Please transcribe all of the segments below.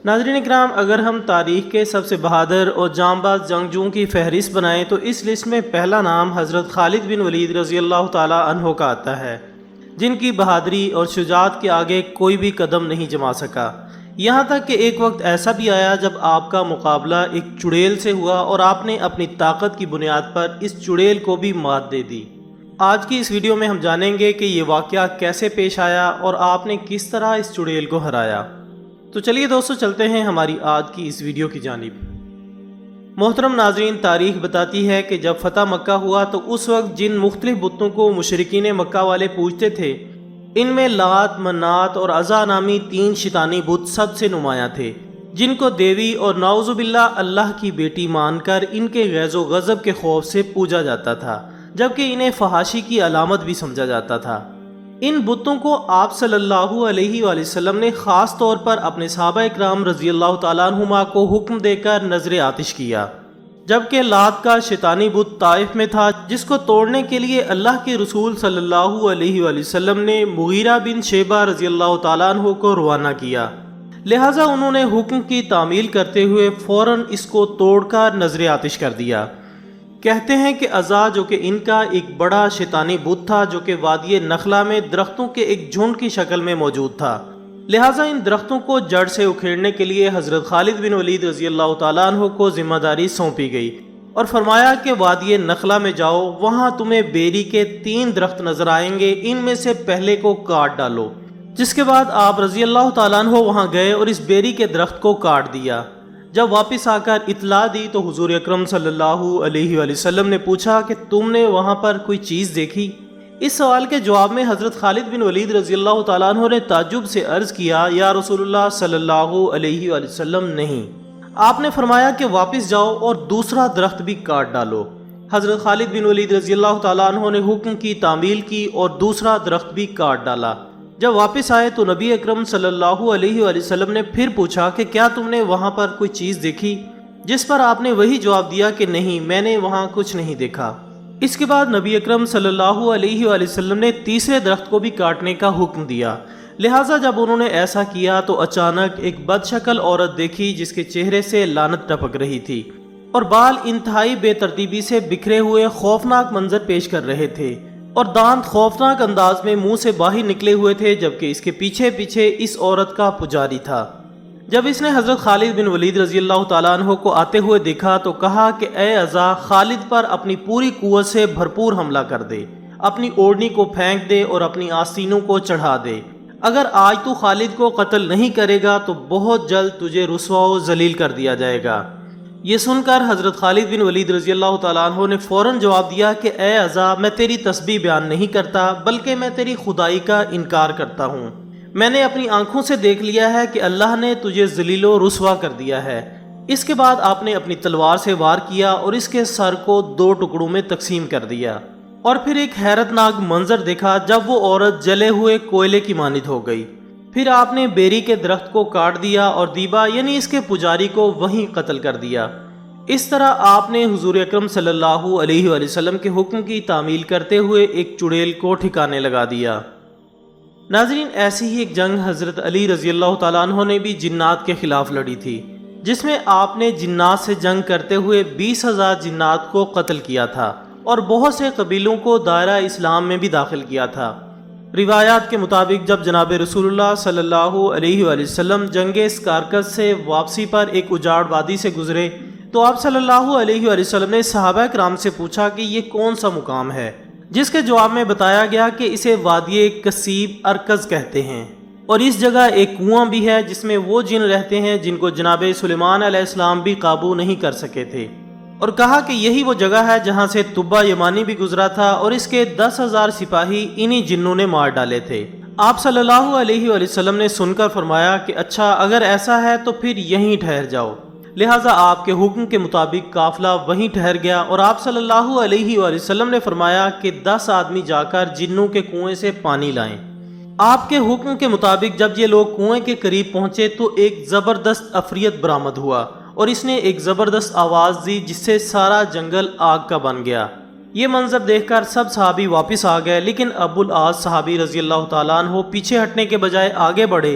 ناظرین اکرام، اگر ہم تاریخ کے سب سے بہادر اور جانباز جنگجوؤں کی فہرست بنائیں تو اس لسٹ میں پہلا نام حضرت خالد بن ولید رضی اللہ تعالی عنہ کا آتا ہے، جن کی بہادری اور شجاعت کے آگے کوئی بھی قدم نہیں جما سکا۔ یہاں تک کہ ایک وقت ایسا بھی آیا جب آپ کا مقابلہ ایک چڑیل سے ہوا اور آپ نے اپنی طاقت کی بنیاد پر اس چڑیل کو بھی مات دے دی۔ آج کی اس ویڈیو میں ہم جانیں گے کہ یہ واقعہ کیسے پیش آیا اور آپ نے کس طرح اس چڑیل کو ہرایا۔ تو چلیے دوستو، چلتے ہیں ہماری آج کی اس ویڈیو کی جانب۔ محترم ناظرین، تاریخ بتاتی ہے کہ جب فتح مکہ ہوا تو اس وقت جن مختلف بتوں کو مشرکین مکہ والے پوجتے تھے، ان میں لات، منات اور عزا نامی 3 شیطانی بت سب سے نمایاں تھے، جن کو دیوی اور نعوذ باللہ اللہ کی بیٹی مان کر ان کے غیظ و غضب کے خوف سے پوجا جاتا تھا، جبکہ انہیں فحاشی کی علامت بھی سمجھا جاتا تھا۔ ان بتوں کو آپ صلی اللہ علیہ وآلہ وسلم نے خاص طور پر اپنے صحابہ اکرام رضی اللہ تعالیٰ عنہما کو حکم دے کر نذر آتش کیا، جبکہ لات کا شیطانی بت طائف میں تھا، جس کو توڑنے کے لیے اللہ کے رسول صلی اللہ علیہ وآلہ وسلم نے مغیرہ بن شیبہ رضی اللہ تعالیٰ عنہ کو روانہ کیا۔ لہٰذا انہوں نے حکم کی تعمیل کرتے ہوئے فوراً اس کو توڑ کر نذر آتش کر دیا۔ کہتے ہیں کہ عزا، جو کہ ان کا ایک بڑا شیطانی بت تھا، جو کہ وادی نخلا میں درختوں کے ایک جھنڈ کی شکل میں موجود تھا، لہٰذا ان درختوں کو جڑ سے اکھیڑنے کے لیے حضرت خالد بن ولید رضی اللہ تعالیٰ عنہ کو ذمہ داری سونپی گئی اور فرمایا کہ وادی نخلا میں جاؤ، وہاں تمہیں بیری کے 3 درخت نظر آئیں گے، ان میں سے پہلے کو کاٹ ڈالو۔ جس کے بعد آپ رضی اللہ تعالیٰ عنہ وہاں گئے اور اس بیری کے درخت کو کاٹ دیا۔ جب واپس آ کر اطلاع دی تو حضور اکرم صلی اللہ علیہ وآلہ وسلم نے پوچھا کہ تم نے وہاں پر کوئی چیز دیکھی؟ اس سوال کے جواب میں حضرت خالد بن ولید رضی اللہ تعالیٰ عنہ نے تعجب سے عرض کیا، یا رسول اللہ صلی اللہ علیہ وآلہ وسلم، نہیں۔ آپ نے فرمایا کہ واپس جاؤ اور دوسرا درخت بھی کاٹ ڈالو۔ حضرت خالد بن ولید رضی اللہ تعالیٰ عنہ نے حکم کی تعمیل کی اور دوسرا درخت بھی کاٹ ڈالا۔ جب واپس آئے تو نبی اکرم صلی اللہ علیہ وآلہ وسلم نے پھر پوچھا کہ کیا تم نے وہاں پر کوئی چیز دیکھی؟ جس پر آپ نے وہی جواب دیا کہ نہیں، میں نے وہاں کچھ نہیں دیکھا۔ اس کے بعد نبی اکرم صلی اللہ علیہ وآلہ وسلم نے تیسرے درخت کو بھی کاٹنے کا حکم دیا۔ لہٰذا جب انہوں نے ایسا کیا تو اچانک ایک بد شکل عورت دیکھی، جس کے چہرے سے لعنت ٹپک رہی تھی اور بال انتہائی بے ترتیبی سے بکھرے ہوئے خوفناک منظر پیش کر رہے تھے، اور دانت خوفناک انداز میں منہ سے باہر نکلے ہوئے تھے، جبکہ اس کے پیچھے پیچھے اس عورت کا پجاری تھا۔ جب اس نے حضرت خالد بن ولید رضی اللہ تعالیٰ عنہ کو آتے ہوئے دیکھا تو کہا کہ اے عزا، خالد پر اپنی پوری قوت سے بھرپور حملہ کر دے، اپنی اوڑھنی کو پھینک دے اور اپنی آستینوں کو چڑھا دے۔ اگر آج تو خالد کو قتل نہیں کرے گا تو بہت جلد تجھے رسوا و ذلیل کر دیا جائے گا۔ یہ سن کر حضرت خالد بن ولید رضی اللہ تعالیٰ عنہ نے فوراً جواب دیا کہ اے عزا، میں تیری تسبیح بیان نہیں کرتا، بلکہ میں تیری خدائی کا انکار کرتا ہوں۔ میں نے اپنی آنکھوں سے دیکھ لیا ہے کہ اللہ نے تجھے ذلیل و رسوا کر دیا ہے۔ اس کے بعد آپ نے اپنی تلوار سے وار کیا اور اس کے سر کو 2 ٹکڑوں میں تقسیم کر دیا، اور پھر ایک حیرت ناک منظر دیکھا جب وہ عورت جلے ہوئے کوئلے کی مانند ہو گئی۔ پھر آپ نے بیری کے درخت کو کاٹ دیا اور دیبا یعنی اس کے پجاری کو وہیں قتل کر دیا۔ اس طرح آپ نے حضور اکرم صلی اللہ علیہ وآلہ وسلم کے حکم کی تعمیل کرتے ہوئے ایک چڑیل کو ٹھکانے لگا دیا۔ ناظرین، ایسی ہی ایک جنگ حضرت علی رضی اللہ تعالیٰ عنہ نے بھی جنات کے خلاف لڑی تھی، جس میں آپ نے جنات سے جنگ کرتے ہوئے 20,000 جنات کو قتل کیا تھا اور بہت سے قبیلوں کو دائرہ اسلام میں بھی داخل کیا تھا۔ روایات کے مطابق جب جناب رسول اللہ صلی اللہ علیہ وآلہ وسلم جنگ اسکارکس سے واپسی پر ایک اجاڑ وادی سے گزرے تو آپ صلی اللہ علیہ وآلہ وسلم نے صحابہ کرام سے پوچھا کہ یہ کون سا مقام ہے، جس کے جواب میں بتایا گیا کہ اسے وادی کثیب ارکز کہتے ہیں، اور اس جگہ ایک کنواں بھی ہے جس میں وہ جن رہتے ہیں جن کو جناب سلیمان علیہ السلام بھی قابو نہیں کر سکے تھے، اور کہا کہ یہی وہ جگہ ہے جہاں سے تبا یمانی بھی گزرا تھا اور اس کے 10,000 سپاہی انہی جنوں نے مار ڈالے تھے۔ آپ صلی اللہ علیہ وآلہ وسلم نے سن کر فرمایا کہ اچھا، اگر ایسا ہے تو پھر یہیں ٹھہر جاؤ۔ لہٰذا آپ کے حکم کے مطابق قافلہ وہیں ٹھہر گیا اور آپ صلی اللہ علیہ وآلہ وسلم نے فرمایا کہ 10 آدمی جا کر جنوں کے کنویں سے پانی لائیں۔ آپ کے حکم کے مطابق جب یہ لوگ کنویں کے قریب پہنچے تو ایک زبردست عفریت برآمد ہوا اور اس نے ایک زبردست آواز دی جس سے سارا جنگل آگ کا بن گیا۔ یہ منظر دیکھ کر سب صحابی واپس آ گئے، لیکن ابو العاص صحابی رضی اللہ تعالیٰ عنہ پیچھے ہٹنے کے بجائے آگے بڑھے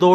2